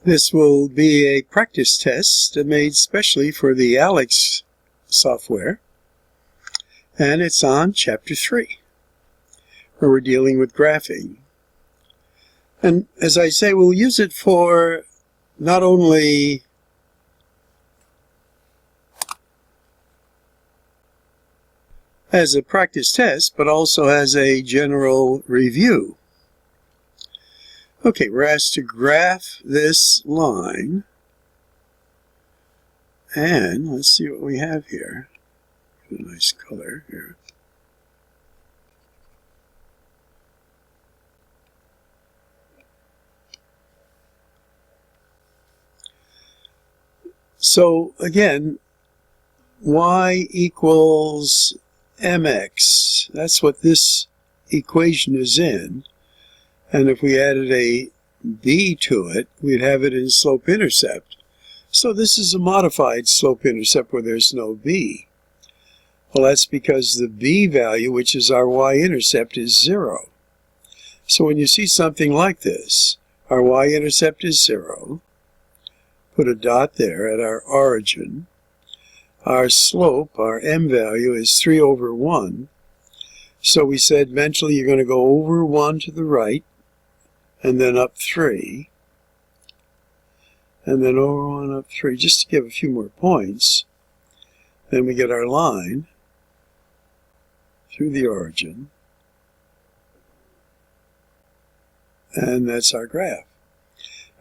This will be a practice test made specially for the Akeks software, and it's on Chapter 3, where we're dealing with graphing. And as I say, we'll use it for not only as a practice test, but also as a general review. Okay, we're asked to graph this line, and let's see what we have here. Get a nice color here. So again, y equals mx. That's what this equation is in. And if we added a b to it, we'd have it in slope-intercept. So this is a modified slope-intercept where there's no b. Well, that's because the b value, which is our y-intercept, is 0. So when you see something like this, our y-intercept is 0. Put a dot there at our origin. Our slope, our m value, is 3 over 1. So we said mentally you're going to go over 1 to the right, and then up 3, and then over 1, up 3, just to give a few more points. Then we get our line through the origin, and that's our graph.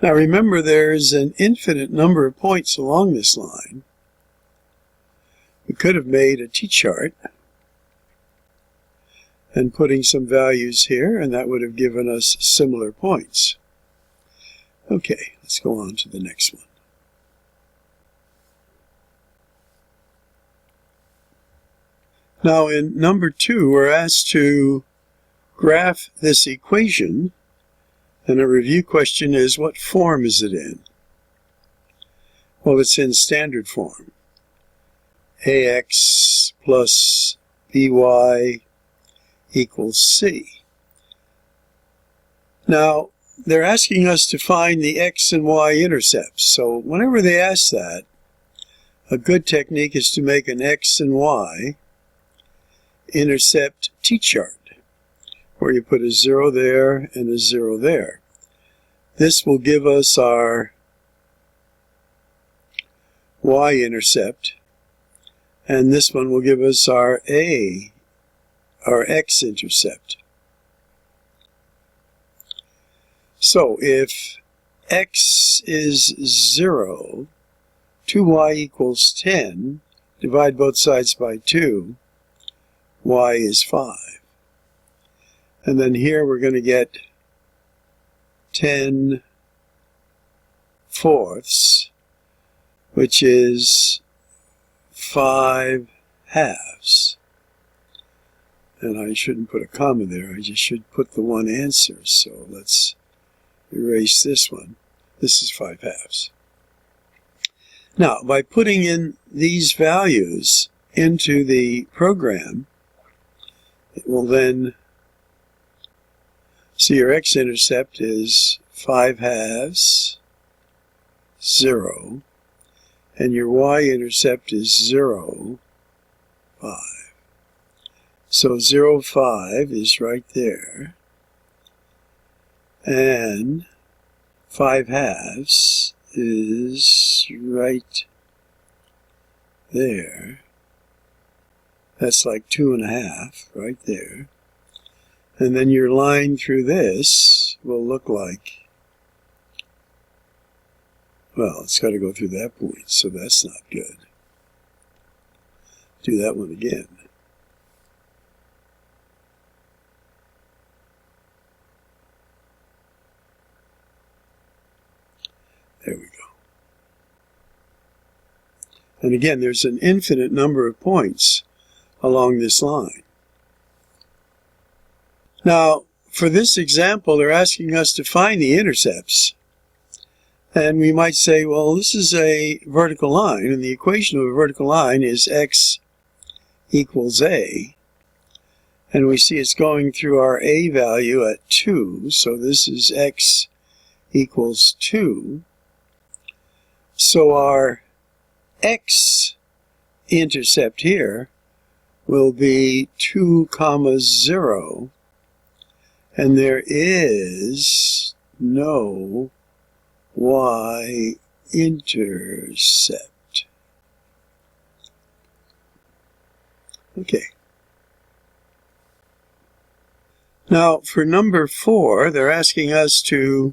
Now remember, there's an infinite number of points along this line. We could have made a t-chart and putting some values here, and that would have given us similar points. Okay, let's go on to the next one. Now in number 2, we're asked to graph this equation, and a review question is, what form is it in? Well, it's in standard form. Ax plus by equals c. Now, they're asking us to find the x and y intercepts. So whenever they ask that, a good technique is to make an x and y intercept t-chart, where you put a 0 there and a 0 there. This will give us our y-intercept, and this one will give us our x-intercept. So if x is 0, 2y equals 10, divide both sides by 2, y is 5. And then here we're going to get 10 fourths, which is 5 halves. And I shouldn't put a comma there, I just should put the one answer. So let's erase this one. This is 5 halves. Now, by putting in these values into the program, it will then see your x-intercept is 5 halves, 0, and your y-intercept is 0, 5. So 0, 5 is right there, and 5 halves is right there. That's like 2.5 right there. And then your line through this will look like, well, it's got to go through that point, so that's not good. Do that one again. There we go. And again, there's an infinite number of points along this line. Now, for this example, they're asking us to find the intercepts. And we might say, well, this is a vertical line, and the equation of a vertical line is x equals a. And we see it's going through our a value at 2, so this is x equals 2. So our x-intercept here will be 2, 0, and there is no y-intercept. Okay. Now, for number 4, they're asking us to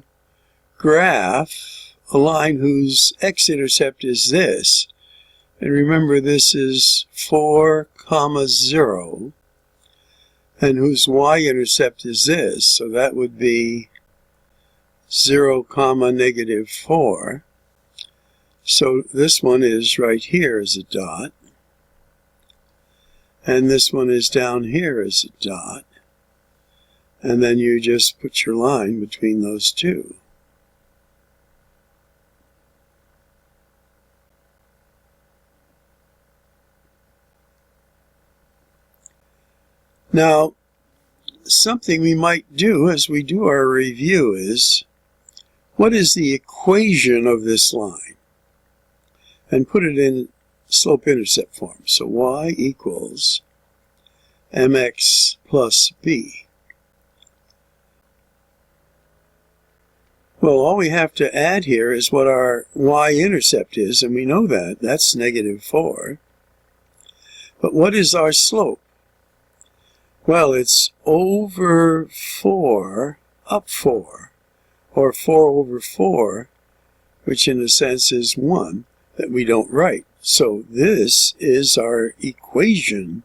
graph a line whose x-intercept is this. And remember, this is 4, 0, and whose y-intercept is this. So that would be 0, negative 4. So this one is right here as a dot. And this one is down here as a dot. And then you just put your line between those two. Now, something we might do as we do our review is, what is the equation of this line? And put it in slope-intercept form. So y equals mx plus b. Well, all we have to add here is what our y-intercept is, and we know that. That's negative 4. But what is our slope? Well, it's over 4 up 4, or 4 over 4, which in a sense is 1 that we don't write. So this is our equation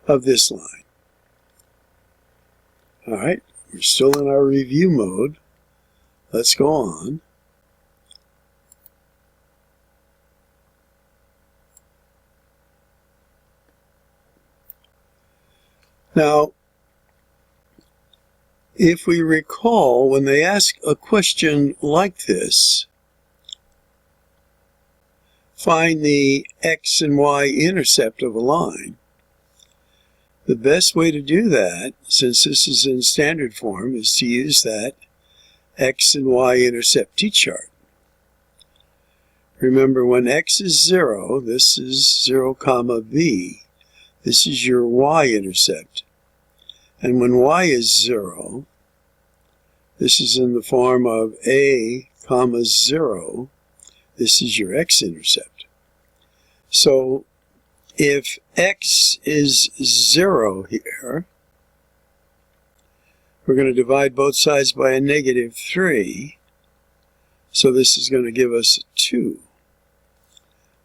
of this line. All right, we're still in our review mode. Let's go on. Now, if we recall, when they ask a question like this, find the x and y intercept of a line, the best way to do that, since this is in standard form, is to use that x and y intercept t-chart. Remember, when x is 0, this is 0, b. This is your y-intercept. And when y is 0, this is in the form of a, 0. This is your x-intercept. So if x is 0 here, we're going to divide both sides by a negative 3. So this is going to give us a 2.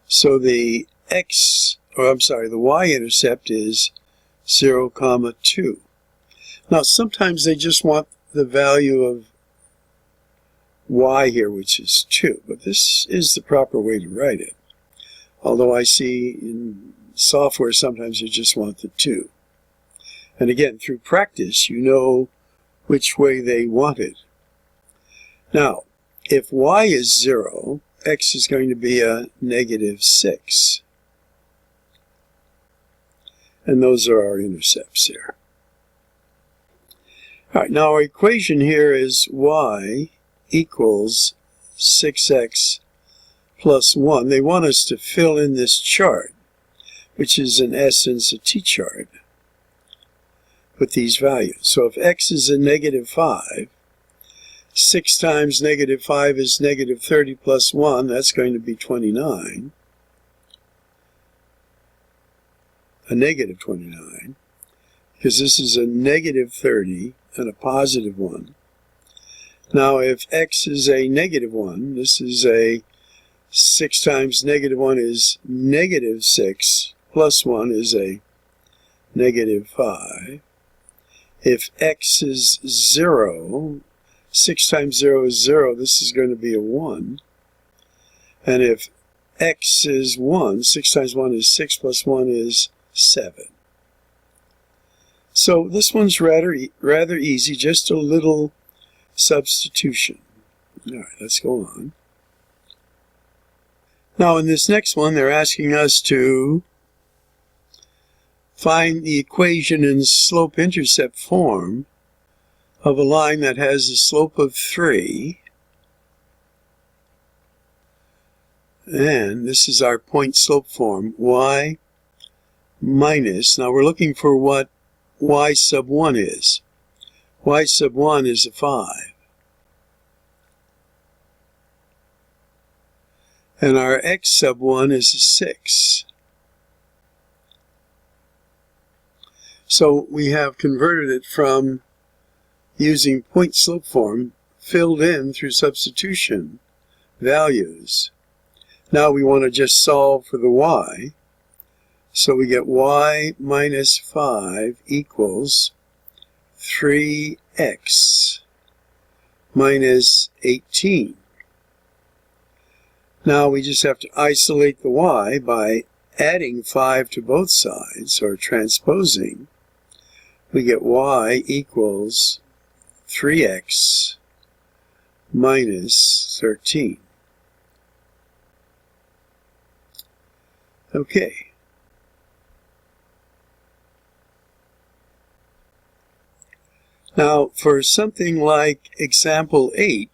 So the the y-intercept is 0, 2. Now, sometimes they just want the value of y here, which is 2. But this is the proper way to write it. Although I see in software sometimes you just want the 2. And again, through practice, you know which way they want it. Now, if y is 0, x is going to be a negative 6. And those are our intercepts here. All right, now our equation here is y equals 6x plus 1. They want us to fill in this chart, which is in essence a t-chart, with these values. So if x is a negative 5, 6 times negative 5 is negative 30 plus 1. That's going to be 29. A negative 29. Because this is a negative 30 and a positive 1. Now if x is a negative 1, this is a 6 times negative 1 is negative 6 plus 1 is a negative 5. If x is 0, 6 times 0 is 0, this is going to be a 1. And if x is 1, 6 times 1 is 6 plus 1 is 7. So this one's rather easy, just a little substitution. All right, let's go on. Now in this next one, they're asking us to find the equation in slope-intercept form of a line that has a slope of 3 And this is our point slope form, y minus, now we're looking for what y sub 1 is. Y sub 1 is a 5. And our x sub 1 is a 6. So we have converted it from using point slope form filled in through substitution values. Now we want to just solve for the y. So we get y minus 5 equals 3x minus 18. Now we just have to isolate the y by adding 5 to both sides, or transposing. We get y equals 3x minus 13. Okay. Now, for something like example 8,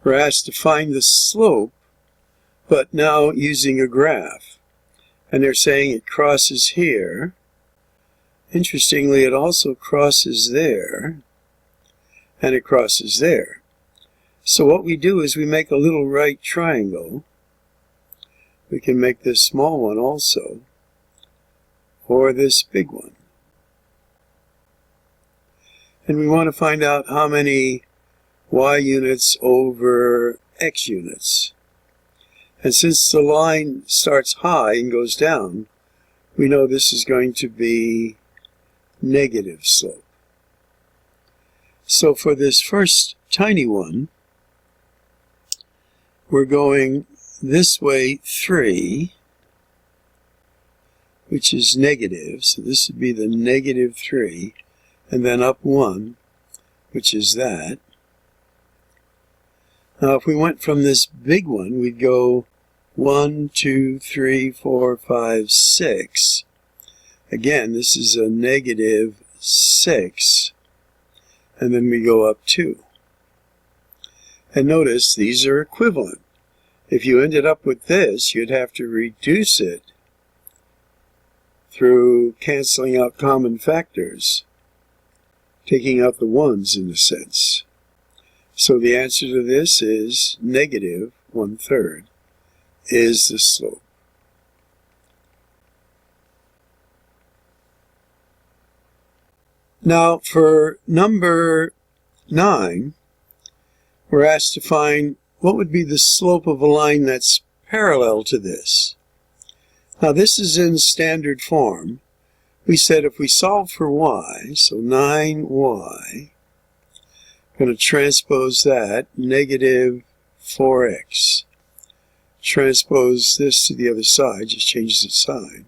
we're asked to find the slope, but now using a graph. And they're saying it crosses here. Interestingly, it also crosses there, and it crosses there. So what we do is we make a little right triangle. We can make this small one also, or this big one. And we want to find out how many y units over x units. And since the line starts high and goes down, we know this is going to be negative slope. So for this first tiny one, we're going this way 3, which is negative, so this would be the negative 3, and then up 1, which is that. Now if we went from this big one, we'd go 1, 2, 3, 4, 5, 6. Again, this is a negative 6, and then we go up 2. And notice these are equivalent. If you ended up with this, you'd have to reduce it through canceling out common factors, taking out the ones in a sense. So the answer to this is negative 1/3 is the slope. Now for number 9, we're asked to find what would be the slope of a line that's parallel to this. Now this is in standard form. We said if we solve for y, so 9y, I'm going to transpose that, negative 4x. Transpose this to the other side, just changes its sign.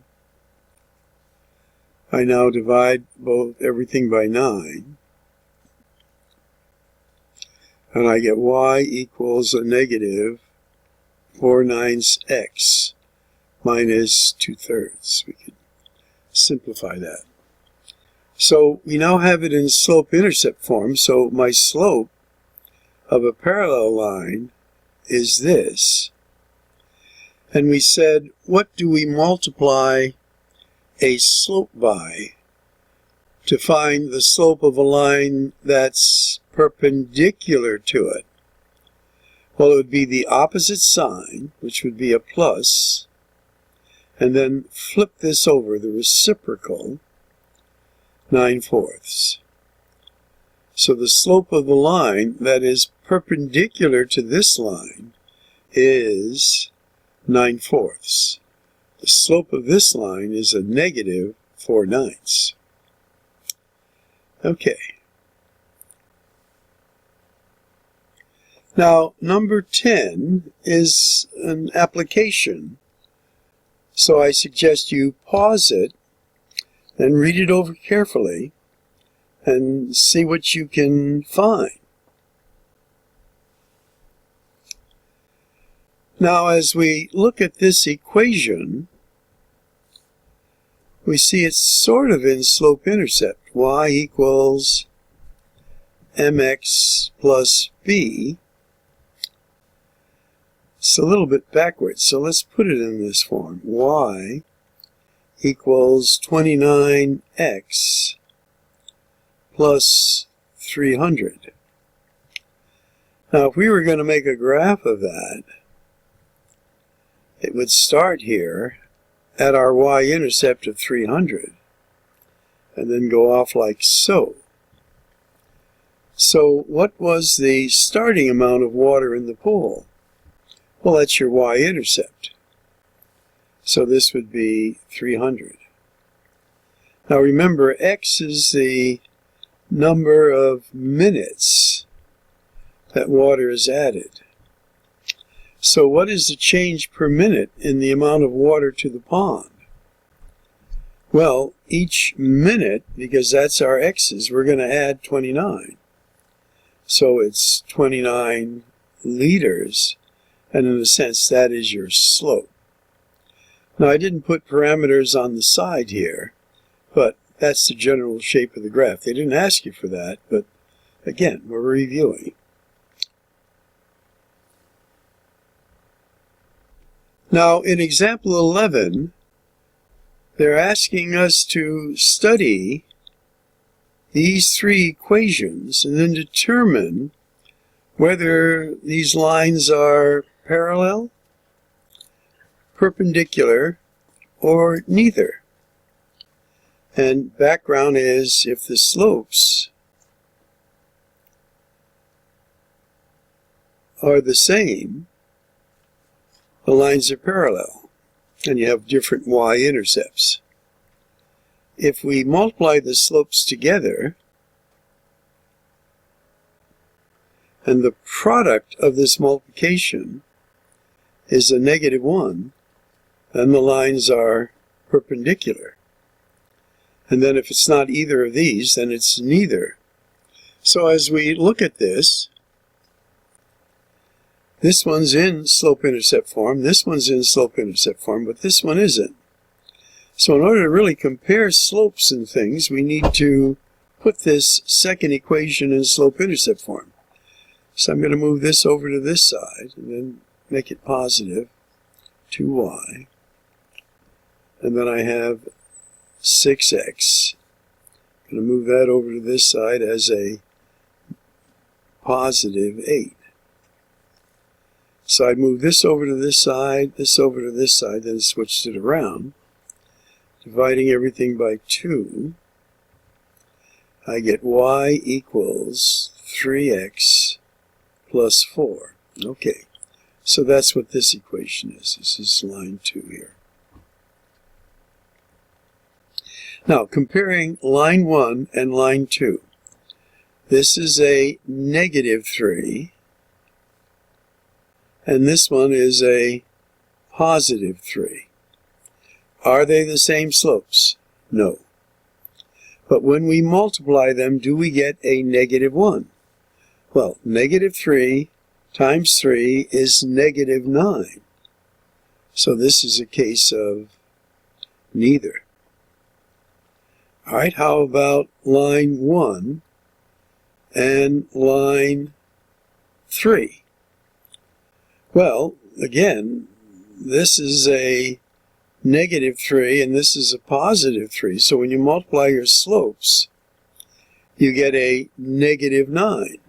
I now divide everything by 9. And I get y equals a negative 4/9 x minus 2/3. We could simplify that. So we now have it in slope-intercept form, so my slope of a parallel line is this. And we said, what do we multiply a slope by to find the slope of a line that's perpendicular to it? Well, it would be the opposite sign, which would be a plus, and then flip this over, the reciprocal, 9/4. So the slope of the line that is perpendicular to this line is 9/4. The slope of this line is a negative 4/9. Okay. Now, number 10 is an application. So I suggest you pause it and read it over carefully and see what you can find. Now, as we look at this equation, we see it's sort of in slope-intercept. Y equals mx plus b. It's a little bit backwards, so let's put it in this form. Y equals 29x plus 300. Now, if we were going to make a graph of that, it would start here at our y-intercept of 300 and then go off like so. So what was the starting amount of water in the pool? Well, that's your y-intercept. So this would be 300. Now remember, x is the number of minutes that water is added. So what is the change per minute in the amount of water to the pond? Well, each minute, because that's our x's, we're going to add 29. So it's 29 liters, and in a sense that is your slope. Now I didn't put parameters on the side here, but that's the general shape of the graph. They didn't ask you for that, but again, we're reviewing. Now in example 11, they're asking us to study these three equations and then determine whether these lines are parallel, perpendicular, or neither. And background is if the slopes are the same, the lines are parallel, and you have different y-intercepts. If we multiply the slopes together, and the product of this multiplication is a -1, then the lines are perpendicular. And then if it's not either of these, then it's neither. So as we look at this one's in slope-intercept form, this one's in slope-intercept form, but this one isn't. So in order to really compare slopes and things, we need to put this second equation in slope-intercept form. So I'm going to move this over to this side and then make it positive 2y. And then I have 6x. I'm going to move that over to this side as a positive 8. So I move this over to this side, this over to this side, then switched it around. Dividing everything by 2, I get y equals 3x plus 4. Okay, so that's what this equation is. This is line 2 here. Now, comparing line 1 and line 2. This is a -3, and this one is a +3. Are they the same slopes? No. But when we multiply them, do we get a -1? Well, -3 times 3 is -9. So this is a case of neither. All right, how about line 1 and line 3? Well, again, this is a -3 and this is a +3. So when you multiply your slopes, you get a -9.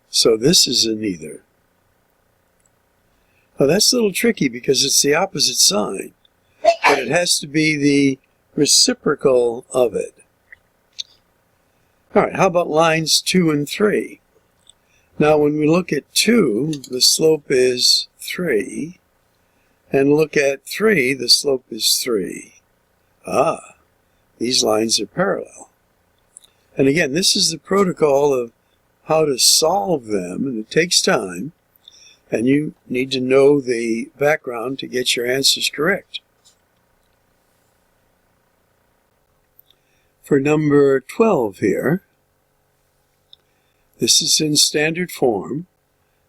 So this is a neither. Now that's a little tricky because it's the opposite sign, but it has to be the reciprocal of it. All right, how about lines 2 and 3? Now when we look at 2, the slope is 3. And look at 3, the slope is 3. Ah, these lines are parallel. And again, this is the protocol of how to solve them, and it takes time, and you need to know the background to get your answers correct. For number 12 here, this is in standard form,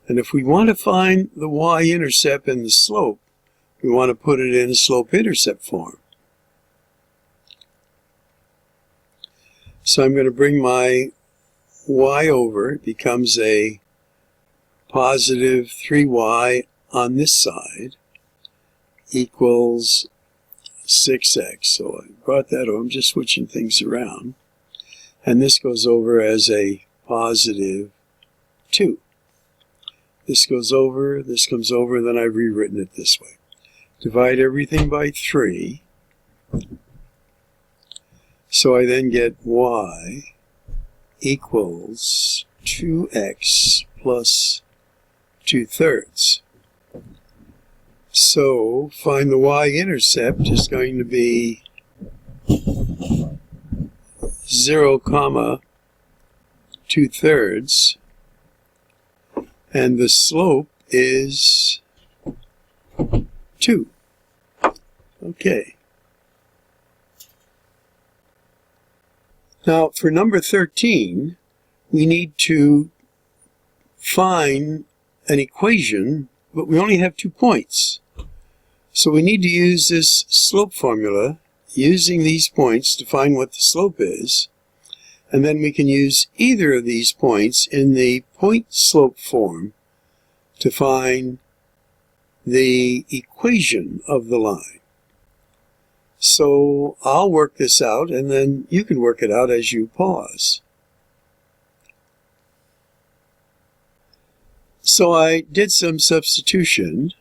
and if we want to find the y-intercept and the slope, we want to put it in slope-intercept form. So I'm going to bring my y over. It becomes a +3y on this side equals 6x. So I brought that over. I'm just switching things around. And this goes over as a positive 2. This goes over, this comes over, and then I've rewritten it this way. Divide everything by 3. So I then get y equals 2x plus 2/3. So find the y-intercept is going to be 0, 2/3. And the slope is 2. Okay. Now, for number 13, we need to find an equation, but we only have 2 points. So we need to use this slope formula, using these points to find what the slope is. And then we can use either of these points in the point-slope form to find the equation of the line. So I'll work this out, and then you can work it out as you pause. So I did some substitution.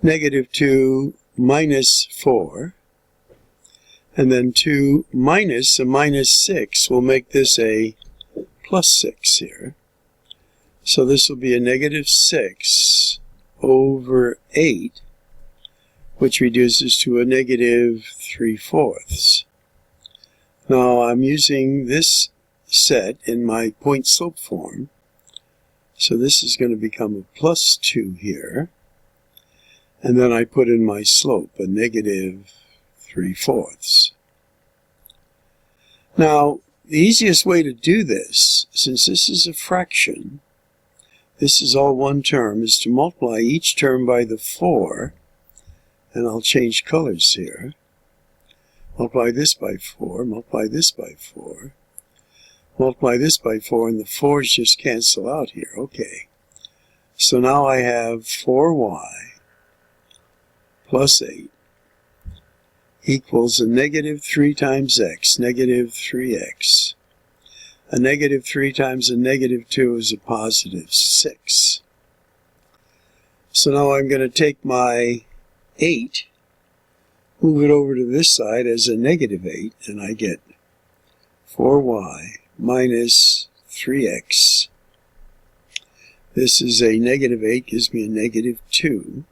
-2 minus 4. And then 2 minus a minus 6 will make this a plus 6 here. So this will be a -6 over 8, which reduces to a -3/4. Now I'm using this set in my point-slope form. So this is going to become a plus 2 here. And then I put in my slope, a -3/4. Now, the easiest way to do this, since this is a fraction, this is all one term, is to multiply each term by the 4, and I'll change colors here. Multiply this by 4, multiply this by 4, multiply this by 4, and the 4's just cancel out here. Okay. So now I have 4y plus 8 equals a -3 times x, -3x. A -3 times a -2 is a positive 6. So now I'm going to take my 8, move it over to this side as a -8, and I get 4y minus 3x. This is a -8, gives me a -2.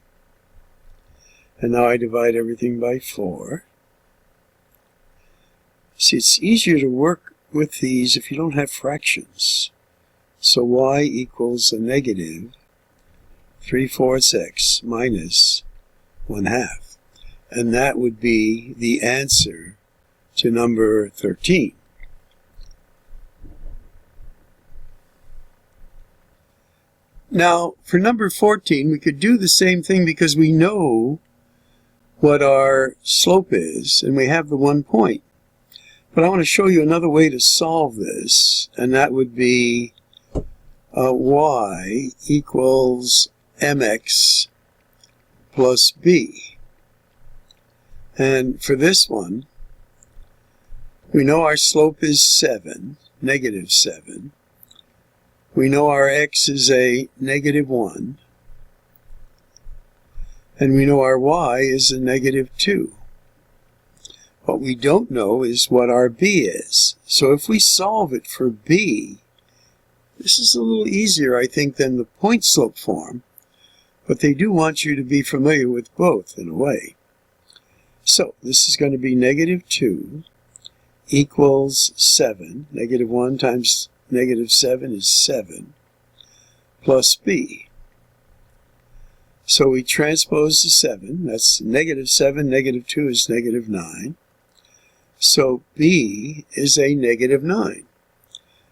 And now I divide everything by 4. See, it's easier to work with these if you don't have fractions. So y equals a -3/4 x minus 1/2. And that would be the answer to number 13. Now, for number 14, we could do the same thing because we know what our slope is, and we have the 1 point. But I want to show you another way to solve this, and that would be y equals mx plus b. And for this one, we know our slope is 7, -7. We know our x is a -1. And we know our y is a -2. What we don't know is what our b is. So if we solve it for b, this is a little easier, I think, than the point-slope form. But they do want you to be familiar with both in a way. So this is going to be -2 equals 7. -1 times -7 is 7 plus b. So we transpose the 7. That's -7, -2 is -9. So b is a -9.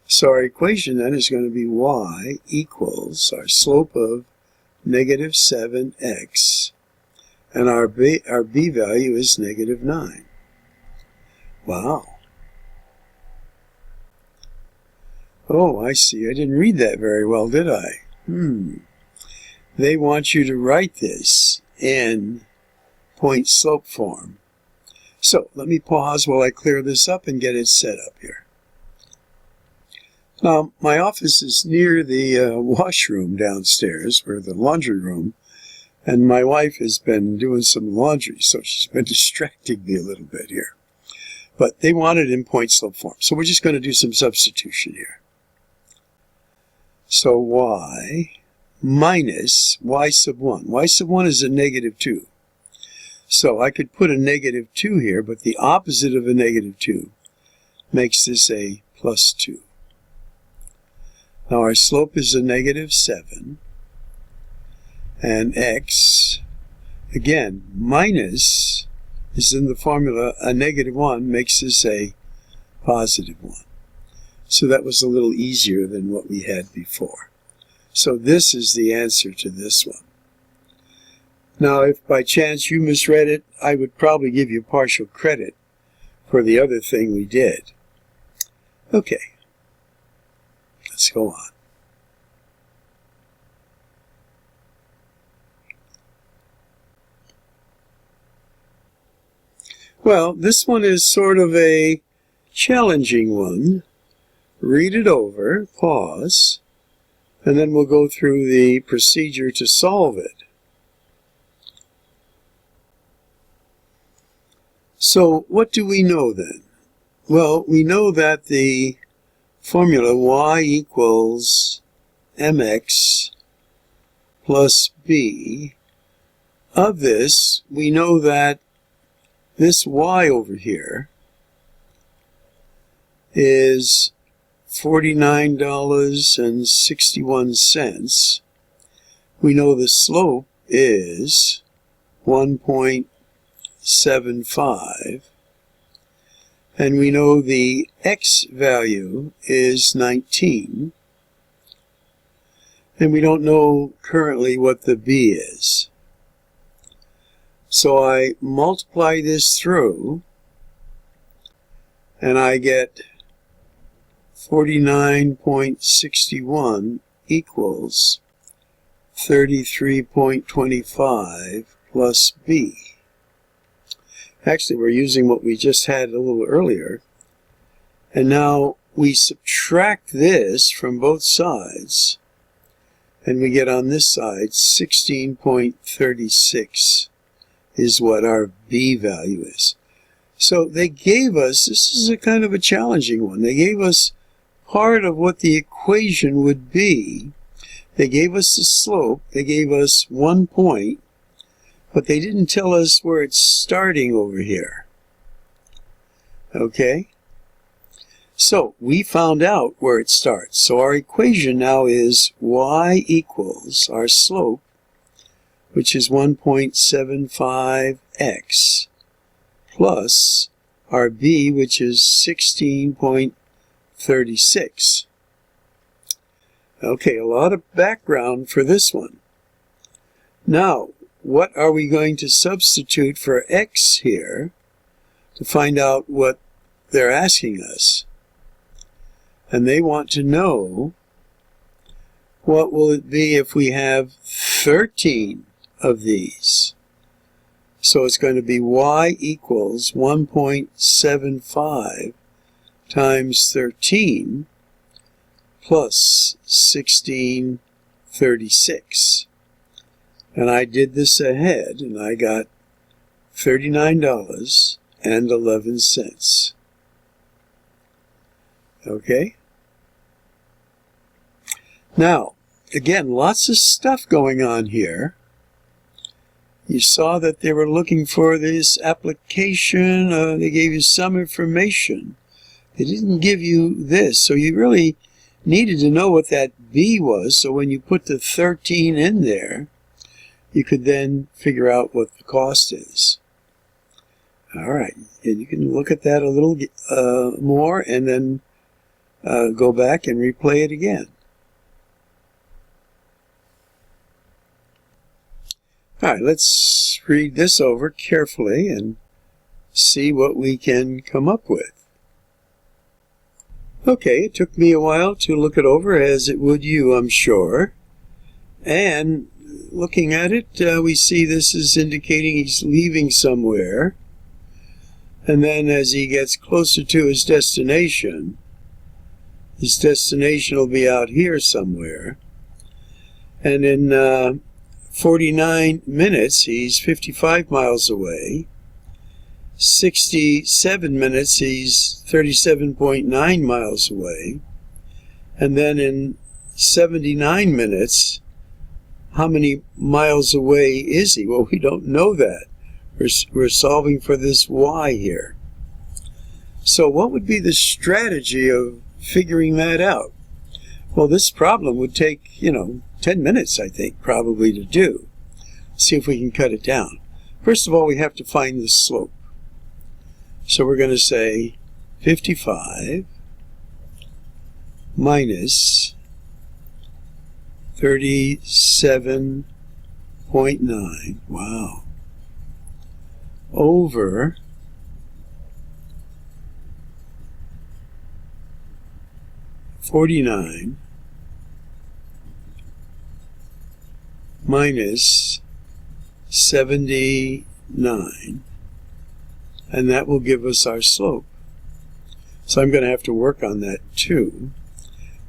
So our equation then is going to be y equals our slope of -7x. And our b value is -9. Wow. Oh, I see. I didn't read that very well, did I? They want you to write this in point-slope form. So let me pause while I clear this up and get it set up here. Now, my office is near the washroom downstairs, or the laundry room, and my wife has been doing some laundry, so she's been distracting me a little bit here. But they want it in point-slope form, so we're just going to do some substitution here. So y minus y sub 1. Y sub 1 is a negative 2. So I could put a negative 2 here, but the opposite of a negative 2 makes this a plus 2. Now our slope is a negative 7. And x, again, minus is in the formula, a negative 1 makes this a positive 1. So that was a little easier than what we had before. So this is the answer to this one. Now, if by chance you misread it, I would probably give you partial credit for the other thing we did. Okay, let's go on. Well, this one is sort of a challenging one. Read it over, pause, and then we'll go through the procedure to solve it. So, what do we know then? Well, we know that the formula y equals mx plus b. Of this, we know that this y over here is $49.61. We know the slope is 1.75, and we know the x value is 19, and we don't know currently what the b is. So I multiply this through, and I get 49.61 equals 33.25 plus b. Actually, we're using what we just had a little earlier. And now we subtract this from both sides, and we get on this side 16.36 is what our b value is. So they gave us, this is a kind of a challenging one, they gave us part of what the equation would be. They gave us the slope, they gave us 1 point, but they didn't tell us where it's starting over here. Okay? So we found out where it starts. So our equation now is y equals our slope, which is 1.75x, plus our b, which is 16.36. Okay, a lot of background for this one. Now, what are we going to substitute for x here to find out what they're asking us? And they want to know, what will it be if we have 13 of these? So it's going to be y equals 1.75 times 13 plus 1636. And I did this ahead, and I got $39.11. Okay? Now, again, lots of stuff going on here. You saw that they were looking for this application. They gave you some information. They didn't give you this, so you really needed to know what that b was, so when you put the 13 in there, you could then figure out what the cost is. All right, and you can look at that a little more and then go back and replay it again. All right, let's read this over carefully and see what we can come up with. Okay, it took me a while to look it over, as it would you, I'm sure. And looking at it, we see this is indicating he's leaving somewhere. And then as he gets closer to his destination will be out here somewhere. And in 49 minutes, he's 55 miles away. 67 minutes, he's 37.9 miles away. And then in 79 minutes, how many miles away is he? Well, we don't know that. We're solving for this y here. So what would be the strategy of figuring that out? Well, this problem would take, 10 minutes, I think, probably to do. See if we can cut it down. First of all, we have to find the slope. So we're going to say 55 minus 37.9, wow, over 49 minus 79, and that will give us our slope. So I'm going to have to work on that too.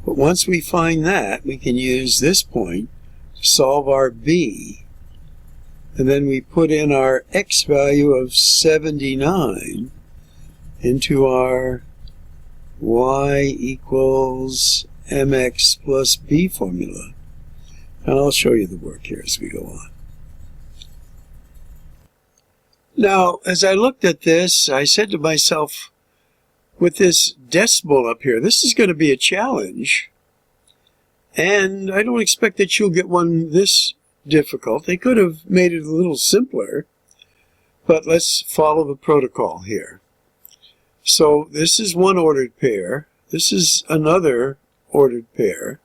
But once we find that, we can use this point to solve our b. And then we put in our x value of 79 into our y equals mx plus b formula. And I'll show you the work here as we go on. Now, as I looked at this, I said to myself, with this decimal up here, this is going to be a challenge. And I don't expect that you'll get one this difficult. They could have made it a little simpler. But let's follow the protocol here. So this is one ordered pair. This is another ordered pair.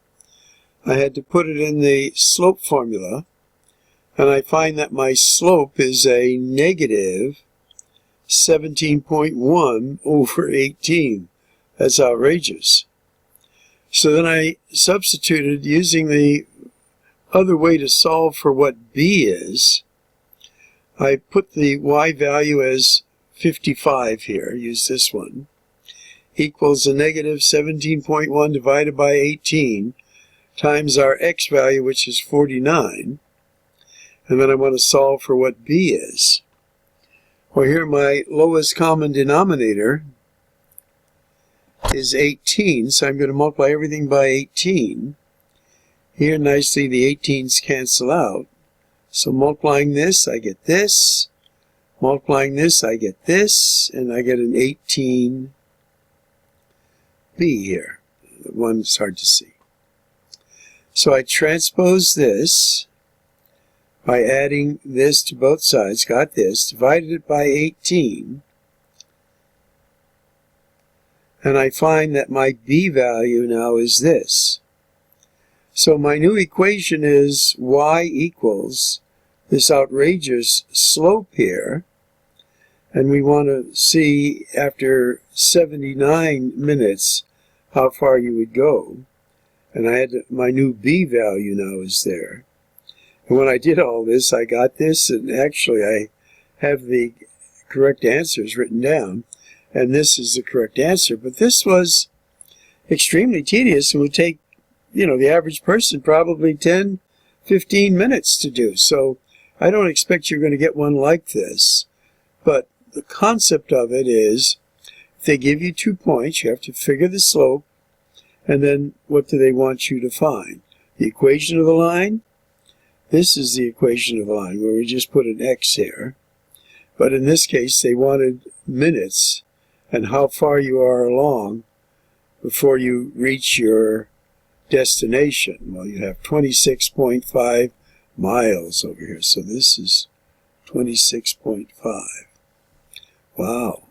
I had to put it in the slope formula. And I find that my slope is a negative 17.1 over 18. That's outrageous. So then I substituted using the other way to solve for what b is. I put the y value as 55 here, use this one, equals a negative 17.1 divided by 18 times our x value, which is 49. And then I want to solve for what b is. Well, here my lowest common denominator is 18, so I'm going to multiply everything by 18. Here nicely the 18s cancel out. So multiplying this, I get this. Multiplying this, I get this. And I get an 18b here. The one's hard to see. So I transpose this by adding this to both sides, got this, divided it by 18, and I find that my b value now is this. So my new equation is y equals this outrageous slope here, and we want to see after 79 minutes how far you would go, and I had my new b value now is there. And when I did all this, I got this, and actually I have the correct answers written down, and this is the correct answer. But this was extremely tedious and would take, the average person probably 10, 15 minutes to do. So I don't expect you're going to get one like this. But the concept of it is, if they give you 2 points, you have to figure the slope, and then what do they want you to find? The equation of the line? This is the equation of the line, where we just put an x here. But in this case, they wanted minutes and how far you are along before you reach your destination. Well, you have 26.5 miles over here. So this is 26.5. Wow.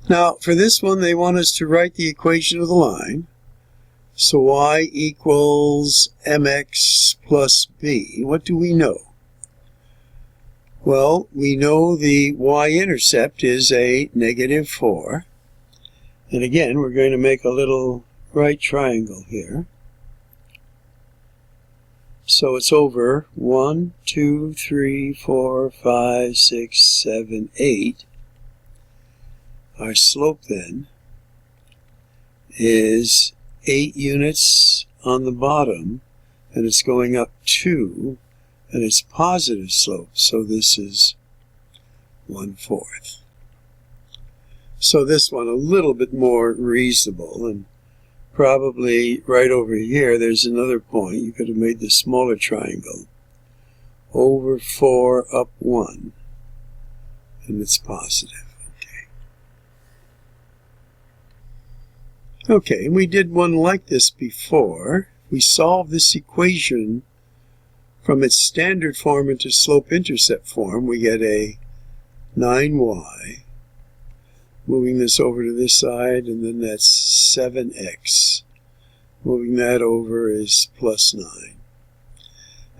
Now, for this one, they want us to write the equation of the line. So y equals mx plus b. What do we know? Well, we know the y-intercept is a negative 4. And again, we're going to make a little right triangle here. So it's over 1, 2, 3, 4, 5, 6, 7, 8. Our slope then is 8 units on the bottom, and it's going up 2, and it's positive slope, so this is 1/4. So this one a little bit more reasonable, and probably right over here there's another point. You could have made the smaller triangle. Over 4, up 1, and it's positive. Okay, and we did one like this before. We solved this equation from its standard form into slope-intercept form. We get a 9y. Moving this over to this side, and then that's 7x. Moving that over is plus 9.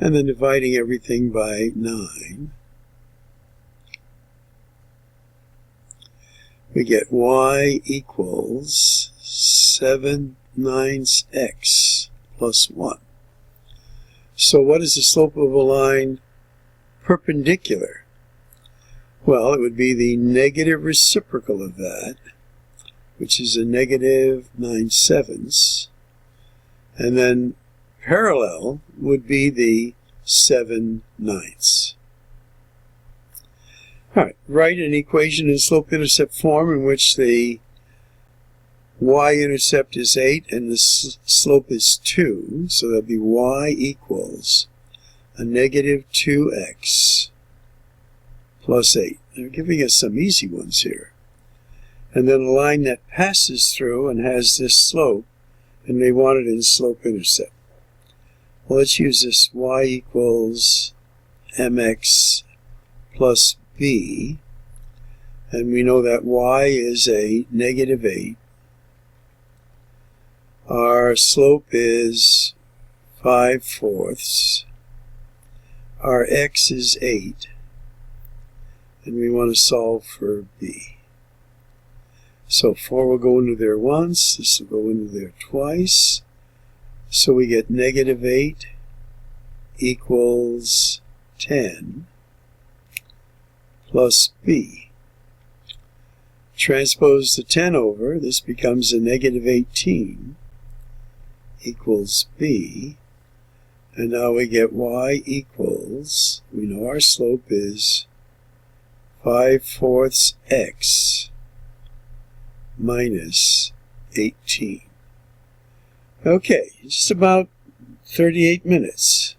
And then dividing everything by 9. We get y equals 7/9x plus 1. So what is the slope of a line perpendicular? Well, it would be the negative reciprocal of that, which is a negative 9/7. And then parallel would be the 7/9. All right, write an equation in slope-intercept form in which the y-intercept is 8 and the slope is 2. So that would be y equals a negative 2x plus 8. They're giving us some easy ones here. And then a line that passes through and has this slope, and they want it in slope-intercept. Well, let's use this y equals mx plus b, and we know that y is a negative 8. Our slope is 5/4. Our x is 8. And we want to solve for b. So 4 will go into there once, this will go into there twice. So we get negative 8 equals 10 plus b. Transpose the 10 over, this becomes a negative 18 equals b. And now we get y equals, we know our slope is 5/4 x minus 18. Okay, just about 38 minutes.